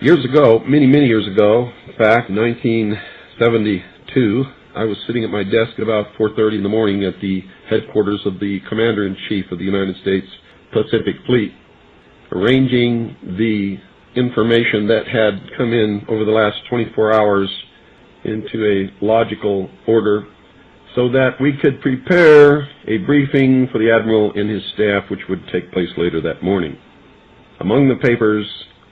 Years ago, many years ago, in fact, 1972, I was sitting at my desk at about 4:30 in the morning at the headquarters of the Commander-in-Chief of the United States Pacific Fleet, arranging the information that had come in over the last 24 hours into a logical order so that we could prepare a briefing for the Admiral and his staff, which would take place later that morning. Among the papers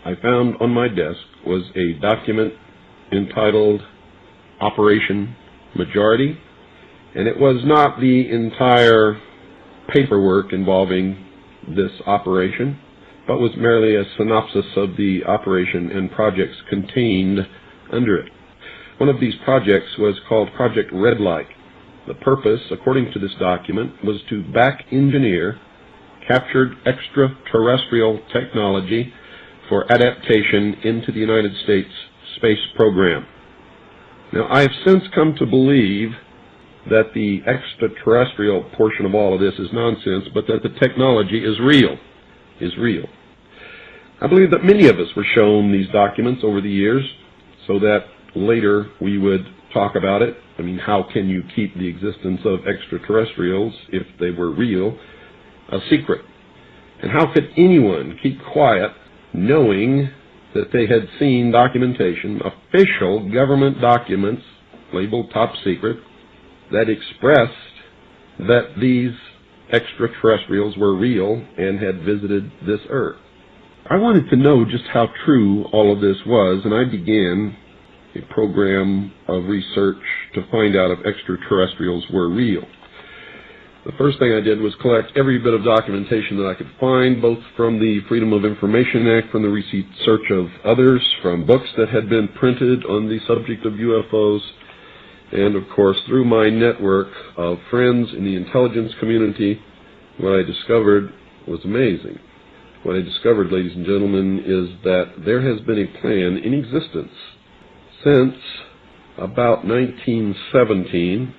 I found on my desk was a document entitled Operation Majority, and it was not the entire paperwork involving this operation, but was merely a synopsis of the operation and projects contained under it. One of these projects was called Project Red Light. The purpose, according to this document, was to back-engineer captured extraterrestrial technology for adaptation into the United States space program. Now, I have since come to believe that the extraterrestrial portion of all of this is nonsense, but that the technology is real. I believe that many of us were shown these documents over the years so that later we would talk about it. I mean, how can you keep the existence of extraterrestrials, if they were real, a secret? And how could anyone keep quiet knowing that they had seen documentation, official government documents labeled top secret, that expressed that these extraterrestrials were real and had visited this Earth? I wanted to know just how true all of this was, and I began a program of research to find out if extraterrestrials were real. The first thing I did was collect every bit of documentation that I could find, both from the Freedom of Information Act, from the research of others, from books that had been printed on the subject of UFOs, and of course through my network of friends in the intelligence community. What I discovered was amazing. What I discovered, ladies and gentlemen, is that there has been a plan in existence since about 1917,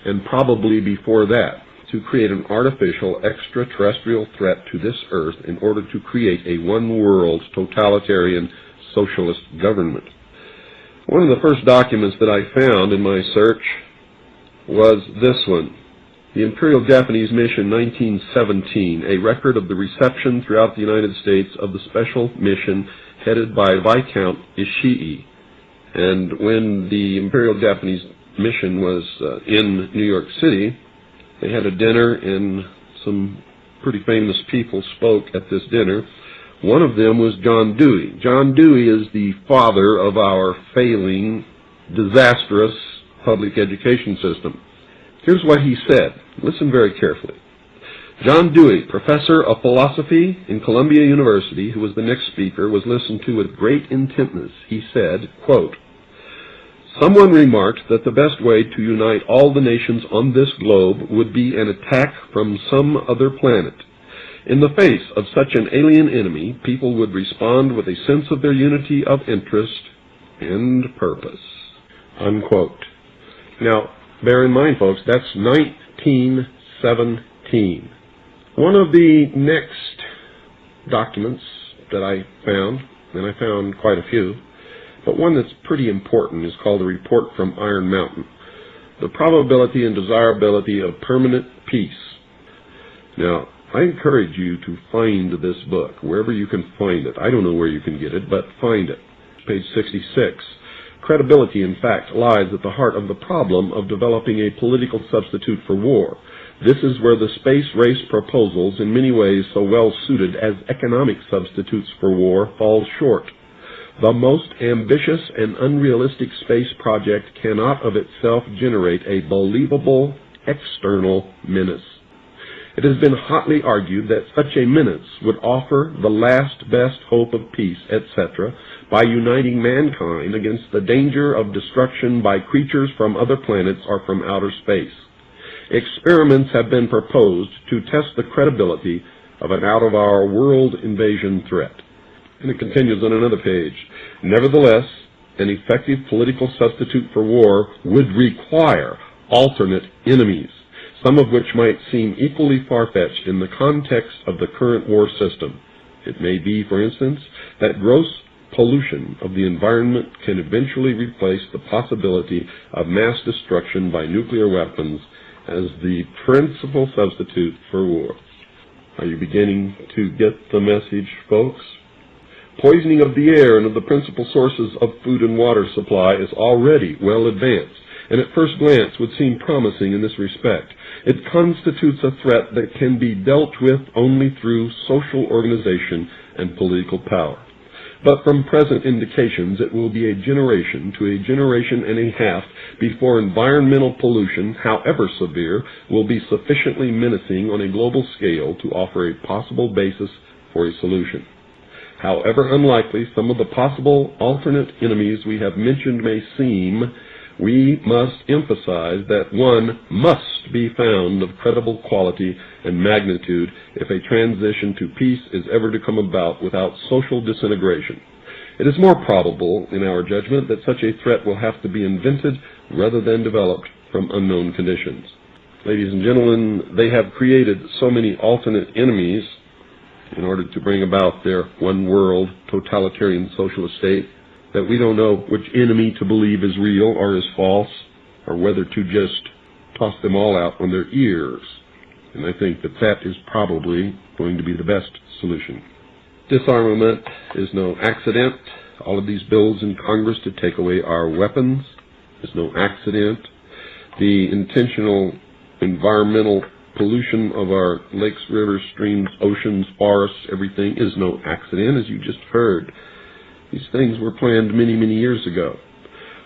and probably before that, to create an artificial extraterrestrial threat to this Earth in order to create a one-world totalitarian socialist government. One of the first documents that I found in my search was this one, the Imperial Japanese Mission 1917, a record of the reception throughout the United States of the special mission headed by Viscount Ishii. And when the Imperial Japanese Mission was in New York City, they had a dinner, and some pretty famous people spoke at this dinner. One of them was John Dewey. John Dewey is the father of our failing, disastrous public education system. Here's what he said. Listen very carefully. John Dewey, professor of philosophy in Columbia University, who was the next speaker, was listened to with great intentness. He said, quote, "Someone remarked that the best way to unite all the nations on this globe would be an attack from some other planet. In the face of such an alien enemy, people would respond with a sense of their unity of interest and purpose." Unquote. Now, bear in mind, folks, that's 1917. One of the next documents that I found, and I found quite a few, but one that's pretty important, is called the Report from Iron Mountain, the probability and desirability of permanent peace. Now, I encourage you to find this book, wherever you can find it. I don't know where you can get it, but find it. Page 66. Credibility, in fact, lies at the heart of the problem of developing a political substitute for war. This is where the space race proposals, in many ways so well suited as economic substitutes for war, fall short. The most ambitious and unrealistic space project cannot of itself generate a believable external menace. It has been hotly argued that such a menace would offer the last best hope of peace, etc., by uniting mankind against the danger of destruction by creatures from other planets or from outer space. Experiments have been proposed to test the credibility of an out-of-our-world invasion threat. And it continues on another page. Nevertheless, an effective political substitute for war would require alternate enemies, some of which might seem equally far-fetched in the context of the current war system. It may be, for instance, that gross pollution of the environment can eventually replace the possibility of mass destruction by nuclear weapons as the principal substitute for war. Are you beginning to get the message, folks? Poisoning of the air and of the principal sources of food and water supply is already well advanced, and at first glance would seem promising in this respect. It constitutes a threat that can be dealt with only through social organization and political power. But from present indications, it will be a generation to a generation and a half before environmental pollution, however severe, will be sufficiently menacing on a global scale to offer a possible basis for a solution. However unlikely some of the possible alternate enemies we have mentioned may seem, we must emphasize that one must be found of credible quality and magnitude if a transition to peace is ever to come about without social disintegration. It is more probable, in our judgment, that such a threat will have to be invented rather than developed from unknown conditions. Ladies and gentlemen, they have created so many alternate enemies in order to bring about their one-world totalitarian socialist state that we don't know which enemy to believe is real or is false, or whether to just toss them all out on their ears. And I think that that is probably going to be the best solution. Disarmament is no accident. All of these bills in Congress to take away our weapons is no accident. The intentional environmental pollution of our lakes, rivers, streams, oceans, forests, everything is no accident, as you just heard. These things were planned many, many years ago.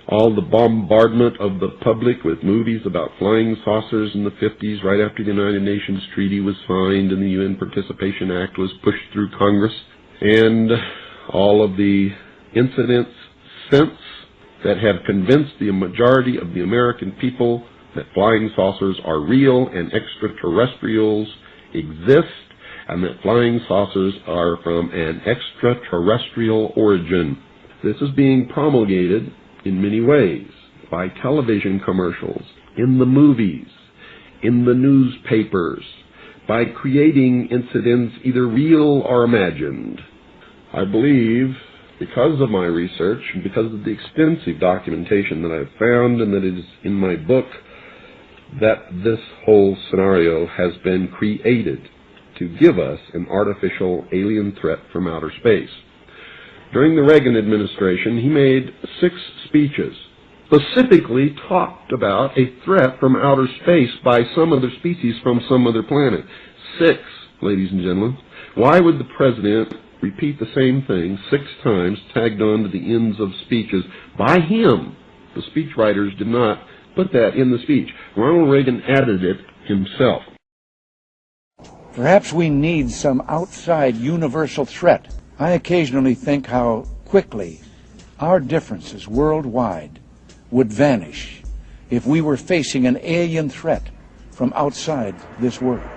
All the bombardment of the public with movies about flying saucers in the 50s, right after the United Nations Treaty was signed and the UN Participation Act was pushed through Congress, and all of the incidents since that have convinced the majority of the American people that flying saucers are real and extraterrestrials exist, and that flying saucers are from an extraterrestrial origin. This is being promulgated in many ways, by television commercials, in the movies, in the newspapers, by creating incidents either real or imagined. I believe, because of my research, and because of the extensive documentation that I've found and that is in my book, that this whole scenario has been created to give us an artificial alien threat from outer space. During the Reagan administration, he made 6 speeches, specifically talked about a threat from outer space by some other species from some other planet. 6, ladies and gentlemen. Why would the president repeat the same thing 6 times, tagged on to the ends of speeches by him? The speechwriters did not put that in the speech. Ronald Reagan added it himself. Perhaps we need some outside universal threat. I occasionally think how quickly our differences worldwide would vanish if we were facing an alien threat from outside this world.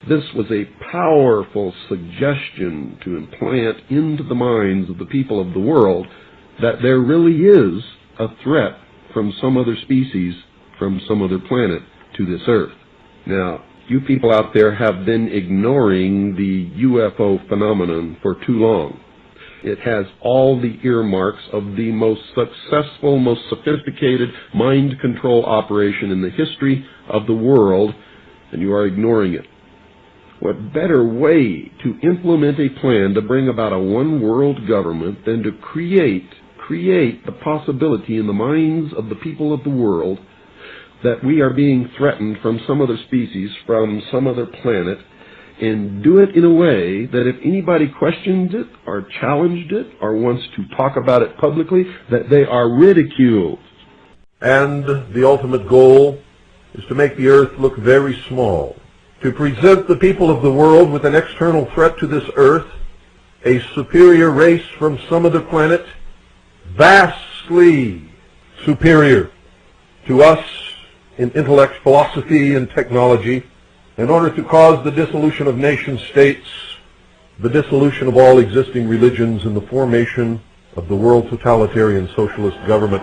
This was a powerful suggestion to implant into the minds of the people of the world that there really is a threat from some other species, from some other planet to this earth. Now, you people out there have been ignoring the UFO phenomenon for too long. It has all the earmarks of the most successful, most sophisticated mind control operation in the history of the world, and you are ignoring it. What better way to implement a plan to bring about a one-world government than to create the possibility in the minds of the people of the world that we are being threatened from some other species, from some other planet, and do it in a way that if anybody questions it or challenged it or wants to talk about it publicly, that they are ridiculed. And the ultimate goal is to make the earth look very small, to present the people of the world with an external threat to this earth, a superior race from some other planet, vastly superior to us in intellect, philosophy, and technology, in order to cause the dissolution of nation-states, the dissolution of all existing religions, and the formation of the world totalitarian socialist government.